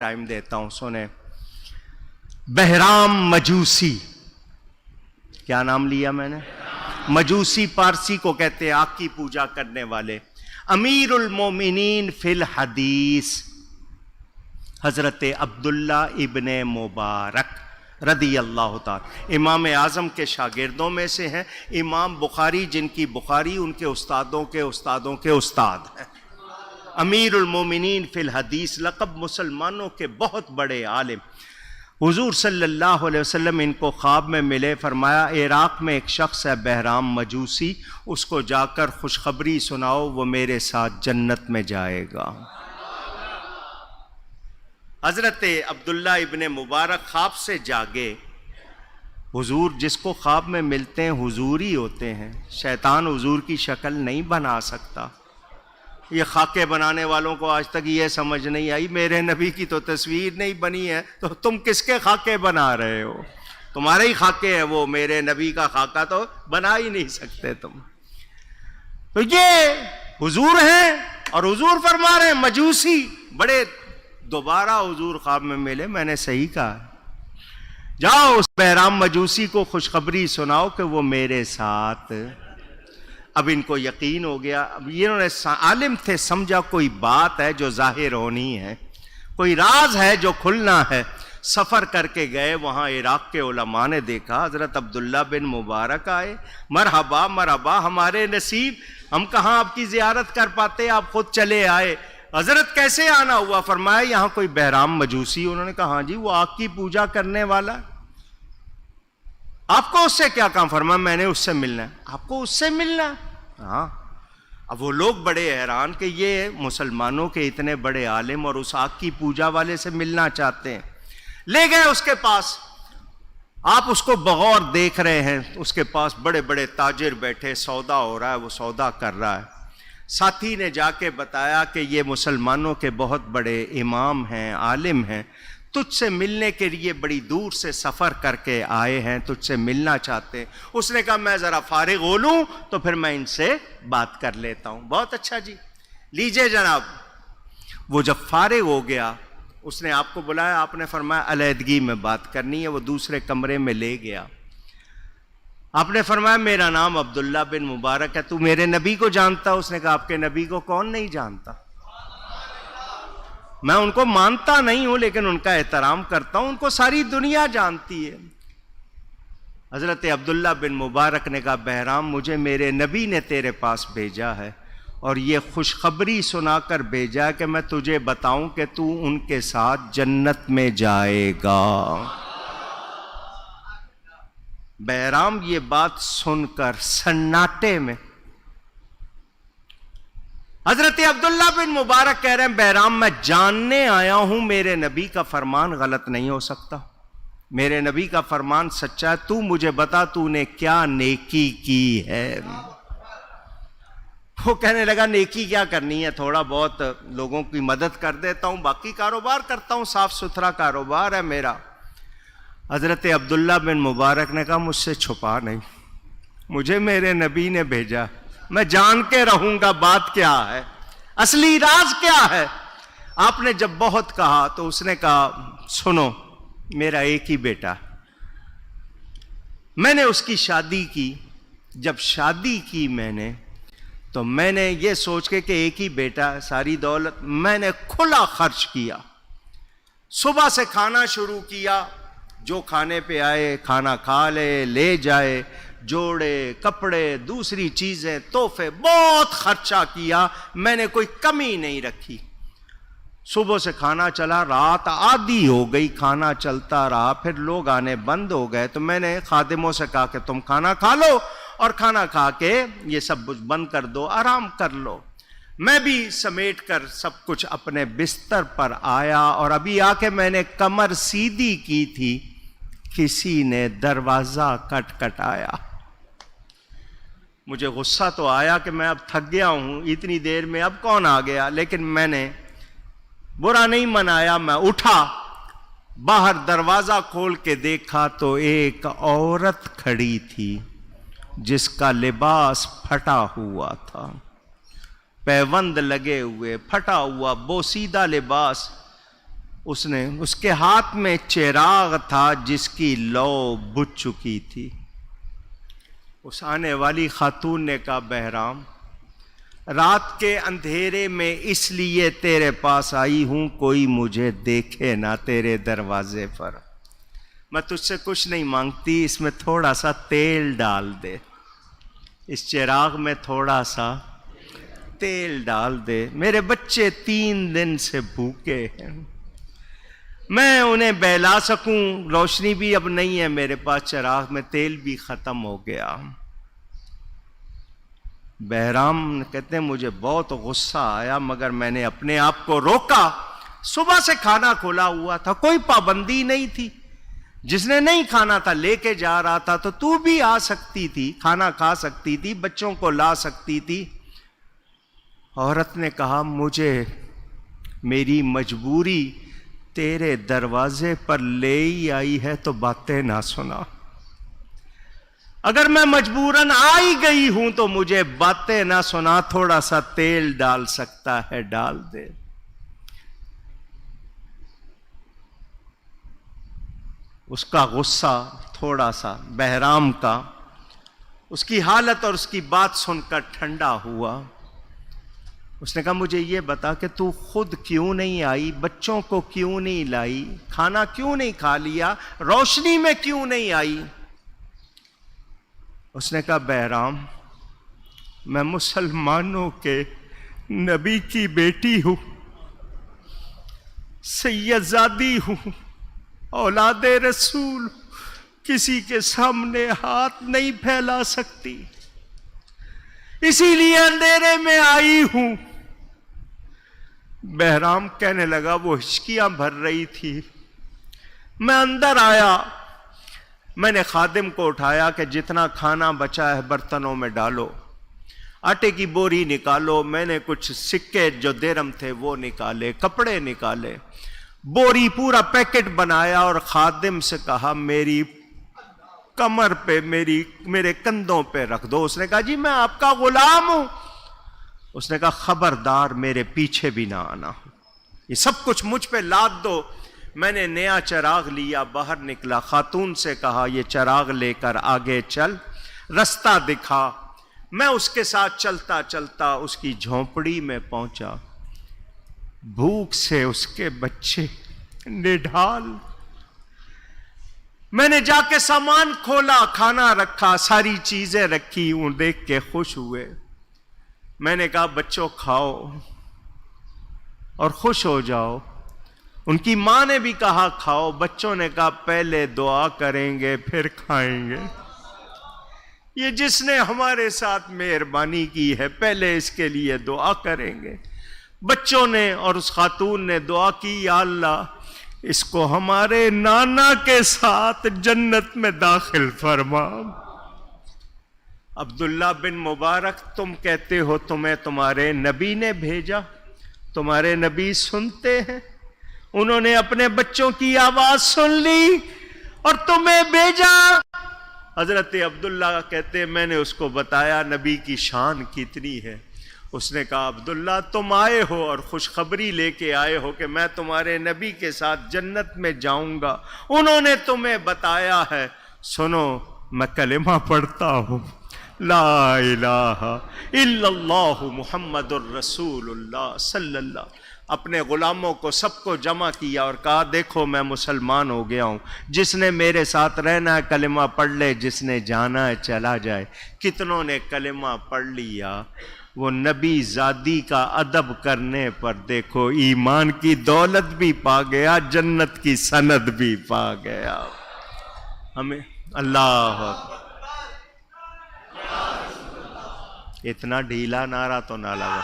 Time دیتا ہوں، سنیں۔ بہرام مجوسی، کیا نام لیا میں نے؟ مجوسی پارسی کو کہتے ہیں آگ کی پوجا کرنے والے۔ امیر المومنین فی الحدیث حضرت عبداللہ ابن مبارک رضی اللہ تعالی، امام اعظم کے شاگردوں میں سے ہیں۔ امام بخاری جن کی بخاری ان کے استادوں کے استادوں کے استاد ہیں۔ امیر المومنین فی الحدیث، لقب مسلمانوں کے بہت بڑے عالم۔ حضور صلی اللہ علیہ وسلم ان کو خواب میں ملے، فرمایا عراق میں ایک شخص ہے بہرام مجوسی، اس کو جا کر خوشخبری سناؤ، وہ میرے ساتھ جنت میں جائے گا۔ حضرت عبداللہ ابن مبارک خواب سے جاگے۔ حضور جس کو خواب میں ملتے ہیں حضور ہی ہوتے ہیں، شیطان حضور کی شکل نہیں بنا سکتا۔ یہ خاکے بنانے والوں کو آج تک یہ سمجھ نہیں آئی میرے نبی کی تو تصویر نہیں بنی ہے تو تم کس کے خاکے بنا رہے ہو؟ تمہارے ہی خاکے ہیں وہ، میرے نبی کا خاکہ تو بنا ہی نہیں سکتے تم۔ تو یہ حضور ہیں اور حضور فرما رہے ہیں مجوسی بڑے۔ دوبارہ حضور خواب میں ملے، میں نے صحیح کہا، جاؤ اس بہرام مجوسی کو خوشخبری سناؤ کہ وہ میرے ساتھ۔ اب ان کو یقین ہو گیا، اب انہوں نے عالم تھے، سمجھا کوئی بات ہے جو ظاہر ہونی ہے، کوئی راز ہے جو کھلنا ہے۔ سفر کر کے گئے، وہاں عراق کے علماء نے دیکھا حضرت عبداللہ بن مبارک آئے، مرحبا مرحبا، ہمارے نصیب، ہم کہاں آپ کی زیارت کر پاتے، آپ خود چلے آئے۔ حضرت کیسے آنا ہوا؟ فرمایا یہاں کوئی بہرام مجوسی۔ انہوں نے کہا ہاں جی، وہ آگ کی پوجا کرنے والا، آپ کو اس سے کیا کام؟ فرمایا میں نے اس سے ملنا ہے۔ آپ کو اس سے ملنا ہے؟ ہاں۔ اب وہ لوگ بڑے حیران کہ یہ مسلمانوں کے اتنے بڑے عالم اور اس آگ کی پوجا والے سے ملنا چاہتے ہیں۔ لے گئے اس کے پاس، آپ اس کو بغور دیکھ رہے ہیں، اس کے پاس بڑے بڑے تاجر بیٹھے، سودا ہو رہا ہے، وہ سودا کر رہا ہے۔ ساتھی نے جا کے بتایا کہ یہ مسلمانوں کے بہت بڑے امام ہیں، عالم ہیں، تجھ سے ملنے کے لیے بڑی دور سے سفر کر کے آئے ہیں، تجھ سے ملنا چاہتے ہیں۔ اس نے کہا میں ذرا فارغ ہو لوں تو پھر میں ان سے بات کر لیتا ہوں۔ بہت اچھا جی، لیجئے جناب۔ وہ جب فارغ ہو گیا، اس نے آپ کو بلایا، آپ نے فرمایا علیحدگی میں بات کرنی ہے، وہ دوسرے کمرے میں لے گیا۔ آپ نے فرمایا میرا نام عبداللہ بن مبارک ہے، تو میرے نبی کو جانتا؟ اس نے کہا آپ کے نبی کو کون نہیں جانتا؟ میں ان کو مانتا نہیں ہوں لیکن ان کا احترام کرتا ہوں، ان کو ساری دنیا جانتی ہے۔ حضرت عبداللہ بن مبارک نے کہا بہرام مجھے میرے نبی نے تیرے پاس بھیجا ہے اور یہ خوشخبری سنا کر بھیجا کہ میں تجھے بتاؤں کہ تو ان کے ساتھ جنت میں جائے گا۔ بہرام یہ بات سن کر سناٹے میں، حضرت عبداللہ بن مبارک کہہ رہے ہیں بہرام میں جاننے آیا ہوں میرے نبی کا فرمان غلط نہیں ہو سکتا، میرے نبی کا فرمان سچا ہے، تو مجھے بتا تو نے کیا نیکی کی ہے۔ وہ کہنے لگا نیکی کیا کرنی ہے، تھوڑا بہت لوگوں کی مدد کر دیتا ہوں، باقی کاروبار کرتا ہوں، صاف ستھرا کاروبار ہے میرا۔ حضرت عبداللہ بن مبارک نے کہا مجھ سے چھپا نہیں، مجھے میرے نبی نے بھیجا، میں جان کے رہوں گا بات کیا ہے، اصلی راز کیا ہے۔ آپ نے جب بہت کہا تو اس نے کہا سنو، میرا ایک ہی بیٹا، میں نے اس کی شادی کی، جب شادی کی میں نے تو میں نے یہ سوچ کے کہ ایک ہی بیٹا، ساری دولت میں نے کھلا خرچ کیا، صبح سے کھانا شروع کیا، جو کھانے پہ آئے کھانا کھا لے جائے، جوڑے کپڑے دوسری چیزیں تحفے، بہت خرچہ کیا، میں نے کوئی کمی نہیں رکھی۔ صبح سے کھانا چلا، رات آدھی ہو گئی، کھانا چلتا رہا، پھر لوگ آنے بند ہو گئے تو میں نے خادموں سے کہا کہ تم کھانا کھا لو اور کھانا کھا کے یہ سب بند کر دو، آرام کر لو۔ میں بھی سمیٹ کر سب کچھ اپنے بستر پر آیا اور ابھی آ کے میں نے کمر سیدھی کی تھی، کسی نے دروازہ کھٹکھٹایا۔ مجھے غصہ تو آیا کہ میں اب تھک گیا ہوں، اتنی دیر میں اب کون آ گیا، لیکن میں نے برا نہیں منایا، میں اٹھا، باہر دروازہ کھول کے دیکھا تو ایک عورت کھڑی تھی جس کا لباس پھٹا ہوا تھا، پیوند لگے ہوئے، پھٹا ہوا بوسیدہ لباس، اس کے ہاتھ میں چراغ تھا جس کی لو بجھ چکی تھی۔ اس آنے والی خاتون نے کہا بہرام رات کے اندھیرے میں اس لیے تیرے پاس آئی ہوں کوئی مجھے دیکھے نہ تیرے دروازے پر، میں تجھ سے کچھ نہیں مانگتی، اس میں تھوڑا سا تیل ڈال دے، اس چراغ میں تھوڑا سا تیل ڈال دے، میرے بچے 3 دن سے بھوکے ہیں، میں انہیں بہلا سکوں، روشنی بھی اب نہیں ہے میرے پاس، چراغ میں تیل بھی ختم ہو گیا۔ بہرام کہتے ہیں مجھے بہت غصہ آیا مگر میں نے اپنے آپ کو روکا، صبح سے کھانا کھلا ہوا تھا، کوئی پابندی نہیں تھی، جس نے نہیں کھانا تھا لے کے جا رہا تھا، تو بھی آ سکتی تھی، کھانا کھا سکتی تھی، بچوں کو لا سکتی تھی۔ عورت نے کہا مجھے میری مجبوری تیرے دروازے پر لے ہی آئی ہے تو باتیں نہ سنا، اگر میں مجبوراً آئی گئی ہوں تو مجھے باتیں نہ سنا، تھوڑا سا تیل ڈال سکتا ہے ڈال دے۔ اس کا غصہ تھوڑا سا بہرام کا اس کی حالت اور اس کی بات سن کر ٹھنڈا ہوا۔ اس نے کہا مجھے یہ بتا کہ تو خود کیوں نہیں آئی، بچوں کو کیوں نہیں لائی، کھانا کیوں نہیں کھا لیا، روشنی میں کیوں نہیں آئی؟ اس نے کہا بہرام میں مسلمانوں کے نبی کی بیٹی ہوں، سیدزادی ہوں، اولاد رسول، کسی کے سامنے ہاتھ نہیں پھیلا سکتی، اسی لیے اندھیرے میں آئی ہوں۔ بہرام کہنے لگا وہ ہچکیاں بھر رہی تھی، میں اندر آیا، میں نے خادم کو اٹھایا کہ جتنا کھانا بچا ہے برتنوں میں ڈالو، آٹے کی بوری نکالو، میں نے کچھ سکے جو درہم تھے وہ نکالے، کپڑے نکالے، بوری پورا پیکٹ بنایا اور خادم سے کہا میری کمر پہ میرے کندھوں پہ رکھ دو۔ اس نے کہا جی میں آپ کا غلام ہوں۔ اس نے کہا خبردار میرے پیچھے بھی نہ آنا، یہ سب کچھ مجھ پہ لاد دو۔ میں نے نیا چراغ لیا، باہر نکلا، خاتون سے کہا یہ چراغ لے کر آگے چل، رستہ دکھا۔ میں اس کے ساتھ چلتا چلتا اس کی جھونپڑی میں پہنچا، بھوک سے اس کے بچے نڈھال، میں نے جا کے سامان کھولا، کھانا رکھا، ساری چیزیں رکھی، ان دیکھ کے خوش ہوئے۔ میں نے کہا بچوں کھاؤ اور خوش ہو جاؤ۔ ان کی ماں نے بھی کہا کھاؤ، بچوں نے کہا پہلے دعا کریں گے پھر کھائیں گے، یہ جس نے ہمارے ساتھ مہربانی کی ہے پہلے اس کے لیے دعا کریں گے۔ بچوں نے اور اس خاتون نے دعا کی یا اللہ اس کو ہمارے نانا کے ساتھ جنت میں داخل فرما۔ عبداللہ بن مبارک تم کہتے ہو تمہیں تمہارے نبی نے بھیجا، تمہارے نبی سنتے ہیں، انہوں نے اپنے بچوں کی آواز سن لی اور تمہیں بھیجا۔ حضرت عبداللہ کہتے ہیں میں نے اس کو بتایا نبی کی شان کتنی ہے۔ اس نے کہا عبداللہ تم آئے ہو اور خوشخبری لے کے آئے ہو کہ میں تمہارے نبی کے ساتھ جنت میں جاؤں گا، انہوں نے تمہیں بتایا ہے، سنو میں کلمہ پڑھتا ہوں، لا الہ الا اللہ محمد الرسول اللہ صلی اللہ۔ اپنے غلاموں کو سب کو جمع کیا اور کہا دیکھو میں مسلمان ہو گیا ہوں، جس نے میرے ساتھ رہنا ہے کلمہ پڑھ لے، جس نے جانا ہے چلا جائے۔ کتنوں نے کلمہ پڑھ لیا، وہ نبی زادی کا ادب کرنے پر دیکھو ایمان کی دولت بھی پا گیا، جنت کی سند بھی پا گیا۔ ہمیں اللہ اتنا ڈھیلا نعرہ تو نہ لگا۔